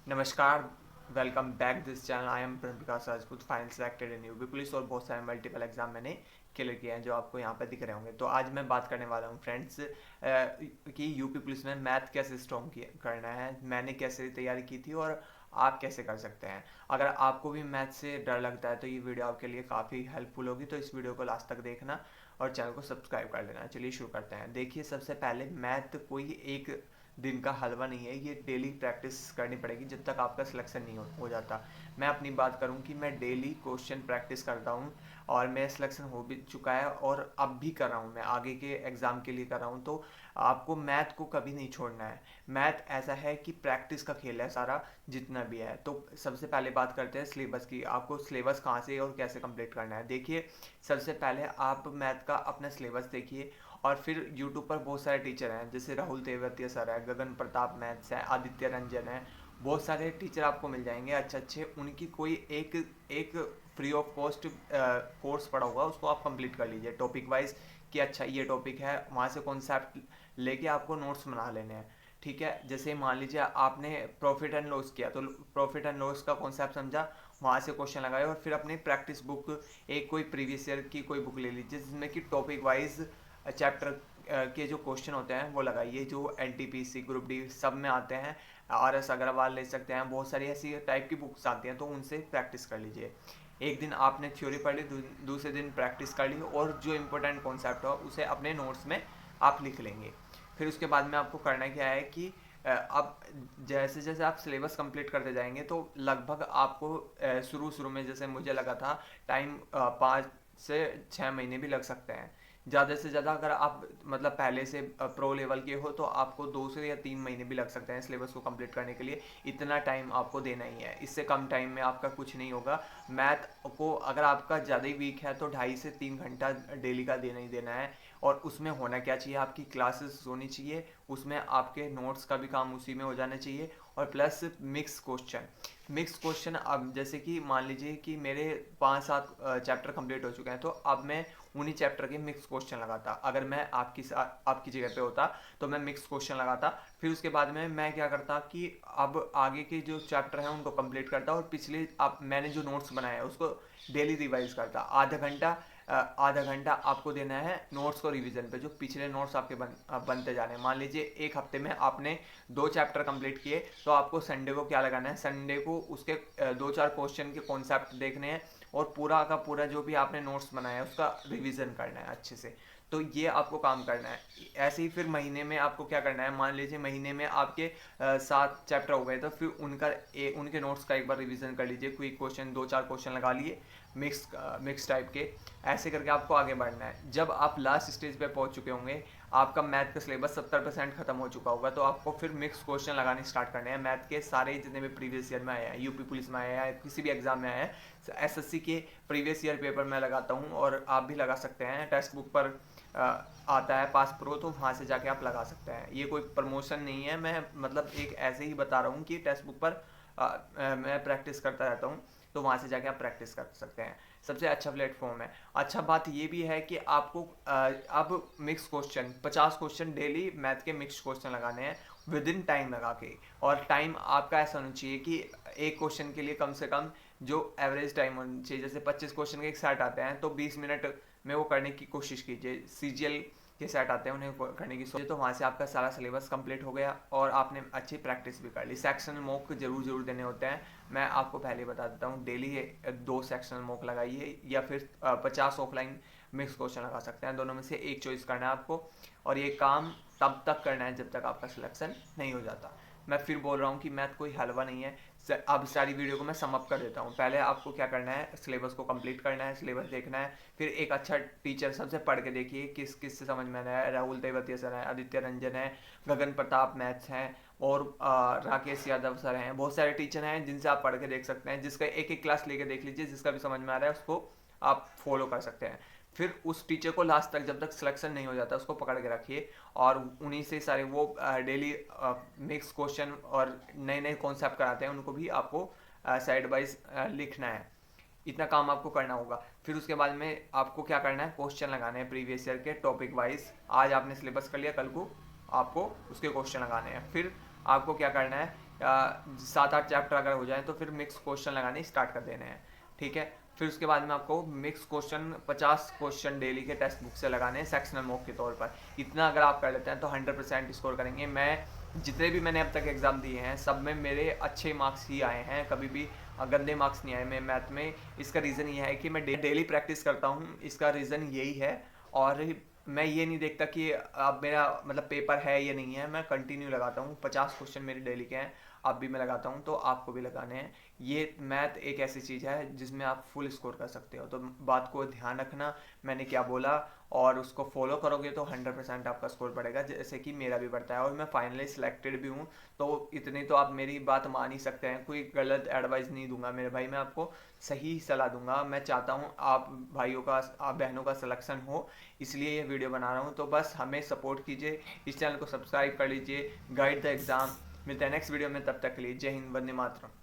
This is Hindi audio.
नमस्कार, welcome back this channel. I am Vikas Rajput, final selected in UP police और बहुत सारे मल्टीपल एग्जाम मैंने क्लियर किए हैं जो आपको यहाँ पर दिख रहे होंगे। तो आज मैं बात करने वाला हूँ फ्रेंड्स कि यूपी पुलिस में मैथ कैसे स्ट्रॉन्ग करना है, मैंने कैसे तैयारी की थी और आप कैसे कर सकते हैं। अगर आपको भी मैथ से डर लगता है तो ये वीडियो आपके लिए काफ़ी हेल्पफुल होगी, तो इस वीडियो को लास्ट तक देखना और चैनल को सब्सक्राइब कर लेना। चलिए शुरू करते हैं। देखिए, सबसे पहले मैथ कोई एक दिन का हलवा नहीं है, ये डेली प्रैक्टिस करनी पड़ेगी जब तक आपका सिलेक्शन नहीं हो जाता। मैं अपनी बात करूं कि मैं डेली क्वेश्चन प्रैक्टिस करता हूं और मैं सिलेक्शन हो भी चुका है और अब भी कर रहा हूं, मैं आगे के एग्ज़ाम के लिए कर रहा हूं। तो आपको मैथ को कभी नहीं छोड़ना है। मैथ ऐसा है कि प्रैक्टिस का खेल है सारा, जितना भी है। तो सबसे पहले बात करते हैं सिलेबस की। आपको सिलेबस कहाँ से और कैसे कंप्लीट करना है। देखिए, सबसे पहले आप मैथ का अपना सिलेबस देखिए और फिर यूट्यूब पर बहुत सारे टीचर हैं, जैसे राहुल तेवतिया सर है, गगन प्रताप मैथ्स है, आदित्य रंजन है। बहुत सारे टीचर आपको मिल जाएंगे अच्छे अच्छे। उनकी कोई एक एक फ्री ऑफ कॉस्ट कोर्स पड़ा होगा, उसको आप कंप्लीट कर लीजिए टॉपिक वाइज कि अच्छा ये टॉपिक है, वहाँ से कॉन्सेप्ट लेके आपको नोट्स बना लेने हैं। ठीक है, जैसे मान लीजिए आपने प्रॉफिट एंड लॉस किया, तो प्रॉफिट एंड लॉस का कॉन्सेप्ट समझा, वहाँ से क्वेश्चन लगाए और फिर अपनी प्रैक्टिस बुक, एक कोई प्रीवियस ईयर की कोई बुक ले लीजिए जिसमें कि टॉपिक वाइज चैप्टर के जो क्वेश्चन होते हैं वो लगाइए, जो एनटीपीसी ग्रुप डी सब में आते हैं। आर एस अग्रवाल ले सकते हैं, बहुत सारी ऐसी टाइप की बुक्स आती हैं, तो उनसे प्रैक्टिस कर लीजिए। एक दिन आपने थ्योरी पढ़ ली, दूसरे दिन प्रैक्टिस कर ली और जो इंपॉर्टेंट कॉन्सेप्ट हो उसे अपने नोट्स में आप लिख लेंगे। फिर उसके बाद में आपको करना क्या है कि अब जैसे जैसे आप सिलेबस कंप्लीट करते जाएंगे तो लगभग आपको शुरू शुरू में, जैसे मुझे लगा था, टाइम 5 से 6 महीने भी लग सकते हैं। ज़्यादा से ज़्यादा अगर आप मतलब पहले से प्रो लेवल के हो तो आपको 2 से या 3 महीने भी लग सकते हैं सिलेबस को कंप्लीट करने के लिए। इतना टाइम आपको देना ही है, इससे कम टाइम में आपका कुछ नहीं होगा। मैथ को अगर आपका ज़्यादा ही वीक है तो 2.5 से 3 घंटा डेली का देना ही देना है। और उसमें होना क्या चाहिए, आपकी क्लासेस होनी चाहिए, उसमें आपके नोट्स का भी काम उसी में हो जाना चाहिए। और प्लस मिक्स क्वेश्चन। अब जैसे कि मान लीजिए कि मेरे 5-7 चैप्टर कंप्लीट हो चुके हैं, तो अब मैं उन्हीं चैप्टर के मिक्स क्वेश्चन लगाता। अगर मैं आपकी जगह पे होता तो मैं मिक्स क्वेश्चन लगाता। फिर उसके बाद में मैं क्या करता कि अब आगे के जो चैप्टर हैं उनको कंप्लीट करता और पिछले अब मैंने जो नोट्स बनाए हैं उसको डेली रिवाइज करता। आधा घंटा आपको देना है नोट्स को रिवीजन पे, जो पिछले नोट्स आपके बनते जा रहे हैं। मान लीजिए एक हफ्ते में आपने 2 चैप्टर कंप्लीट किए, तो आपको संडे को क्या लगाना है, संडे को उसके 2-4 क्वेश्चन के कॉन्सेप्ट देखने हैं और पूरा का पूरा जो भी आपने नोट्स बनाया है उसका रिवीजन करना है अच्छे से। तो ये आपको काम करना है। ऐसे ही फिर महीने में आपको क्या करना है, मान लीजिए महीने में आपके 7 चैप्टर हो गए, तो फिर उनके नोट्स का एक बार रिवीजन कर लीजिए। क्विक क्वेश्चन 2-4 क्वेश्चन लगा लिए मिक्स टाइप के। ऐसे करके आपको आगे बढ़ना है। जब आप लास्ट स्टेज पे पहुंच चुके होंगे, आपका मैथ का सिलेबस 70% खत्म हो चुका होगा, तो आपको फिर मिक्स क्वेश्चन लगाने स्टार्ट करने हैं। मैथ के सारे जितने भी प्रीवियस ईयर में आए हैं, यूपी पुलिस में आए हैं, किसी भी एग्जाम में आए हैं, एसएससी के प्रीवियस ईयर पेपर में लगाता हूँ और आप भी लगा सकते हैं। टेक्स्ट बुक पर आता है पास प्रो, तो वहाँ से जाके आप लगा सकते हैं। ये कोई प्रमोशन नहीं है, मैं मतलब एक ऐसे ही बता रहा हूँ कि टेक्स्ट बुक पर मैं प्रैक्टिस करता रहता हूँ, तो वहाँ से जाके आप प्रैक्टिस कर सकते हैं। सबसे अच्छा प्लेटफॉर्म है। अच्छा बात ये भी है कि आपको अब mix question 50 question daily math के मिक्स क्वेश्चन लगाने हैं विद इन टाइम लगा के। और टाइम आपका ऐसा होना चाहिए कि एक क्वेश्चन के लिए कम से कम जो एवरेज टाइम होना चाहिए, जैसे 25 क्वेश्चन के एक सेट आते हैं तो 20 मिनट में वो करने की कोशिश कीजिए। सीजीएल के सेट आते हैं उन्हें करने की सोचिए, तो वहाँ से आपका सारा सिलेबस कंप्लीट हो गया और आपने अच्छी प्रैक्टिस भी कर ली। सेक्शनल मॉक जरूर देने होते हैं। मैं आपको पहले बता देता हूँ, डेली 2 सेक्शनल मॉक लगाइए या फिर 50 ऑफलाइन मिक्स क्वेश्चन लगा सकते हैं। दोनों में से एक चॉइस करना है आपको, और ये काम तब तक करना है जब तक आपका सिलेक्शन नहीं हो जाता। मैं फिर बोल रहा हूँ कि मैथ कोई हलवा नहीं है। अब सारी वीडियो को मैं सम अप कर देता हूँ। पहले आपको क्या करना है, सिलेबस को कंप्लीट करना है, सिलेबस देखना है। फिर एक अच्छा टीचर सबसे पढ़ के देखिए किस किस से समझ में आ रहा है। राहुल तेवतिया सर है, आदित्य रंजन है, गगन प्रताप मैथ्स हैं और राकेश यादव सर हैं। बहुत सारे टीचर हैं जिनसे आप पढ़ के देख सकते हैं। जिसका एक एक क्लास लेके देख लीजिए, जिसका भी समझ में आ रहा है उसको आप फॉलो कर सकते हैं। फिर उस टीचर को लास्ट तक, जब तक सिलेक्शन नहीं हो जाता, उसको पकड़ के रखिए और उन्हीं से सारे वो डेली मिक्स क्वेश्चन और नए नए कॉन्सेप्ट कराते हैं, उनको भी आपको साइड वाइज लिखना है। इतना काम आपको करना होगा। फिर उसके बाद में आपको क्या करना है, क्वेश्चन लगाने हैं प्रीवियस ईयर के टॉपिक वाइज। आज आपने सिलेबस कर लिया, कल को आपको उसके क्वेश्चन लगाने हैं। फिर आपको क्या करना है 7-8 चैप्टर अगर हो जाए तो फिर मिक्स क्वेश्चन लगाने स्टार्ट कर देने हैं, ठीक है। फिर उसके बाद में आपको मिक्स क्वेश्चन 50 क्वेश्चन डेली के टेक्स्ट बुक से लगाने हैं सेक्शनल मॉक के तौर पर। इतना अगर आप कर लेते हैं तो 100% स्कोर करेंगे। मैं जितने भी मैंने अब तक एग्ज़ाम दिए हैं सब में मेरे अच्छे मार्क्स ही आए हैं, कभी भी गंदे मार्क्स नहीं आए मैं मैथ में। इसका रीज़न ये है कि मैं डेली प्रैक्टिस करता हूँ, इसका रीज़न यही है। और मैं ये नहीं देखता कि अब मेरा मतलब पेपर है या नहीं है, मैं कंटिन्यू लगाता हूँ। 50 क्वेश्चन मेरे डेली के हैं, अब भी मैं लगाता हूँ, तो आपको भी लगाने हैं। ये मैथ एक ऐसी चीज़ है जिसमें आप फुल स्कोर कर सकते हो, तो बात को ध्यान रखना मैंने क्या बोला, और उसको फॉलो करोगे तो 100% आपका स्कोर बढ़ेगा, जैसे कि मेरा भी बढ़ता है। और मैं फाइनली सिलेक्टेड भी हूँ, तो इतनी तो आप मेरी बात मान ही सकते हैं। कोई गलत एडवाइस नहीं दूंगा मेरे भाई, मैं आपको सही सलाह दूंगा। मैं चाहता हूँ आप भाइयों का, आप बहनों का सिलेक्शन हो, इसलिए ये वीडियो बना रहा हूँ। तो बस हमें सपोर्ट कीजिए, इस चैनल को सब्सक्राइब कर लीजिए, गाइड द एग्ज़ाम। मिलते हैं नेक्स्ट वीडियो में, तब तक के लिए जय हिंद, वंदे मातरम।